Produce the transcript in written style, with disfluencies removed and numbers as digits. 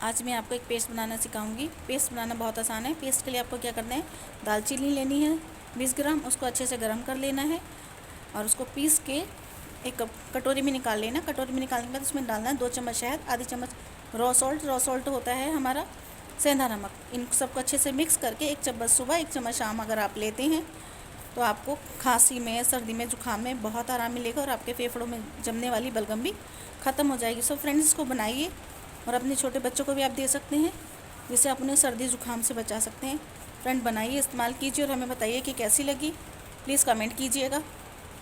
आज मैं आपको एक पेस्ट बनाना सिखाऊंगी। पेस्ट बनाना बहुत आसान है। पेस्ट के लिए आपको क्या करना है, दालचीनी लेनी है 20 ग्राम, उसको अच्छे से गर्म कर लेना है और उसको पीस के एक कटोरी में निकाल लेना। कटोरी में निकालने के बाद उसमें डालना है 2 चम्मच शहद, आधी चम्मच रॉ सॉल्ट होता है हमारा सेंधा नमक। इन सबको अच्छे से मिक्स करके 1 चम्मच सुबह 1 चम्मच शाम अगर आप लेते हैं तो आपको खांसी में, सर्दी में, जुकाम में बहुत आराम मिलेगा और आपके फेफड़ों में जमने वाली बलगम भी ख़त्म हो जाएगी। सो फ्रेंड्स, इसको बनाइए और अपने छोटे बच्चों को भी आप दे सकते हैं, जिससे आप उन्हें सर्दी जुकाम से बचा सकते हैं। फ्रेंड, बनाइए, इस्तेमाल कीजिए और हमें बताइए कि कैसी लगी। प्लीज़ कमेंट कीजिएगा।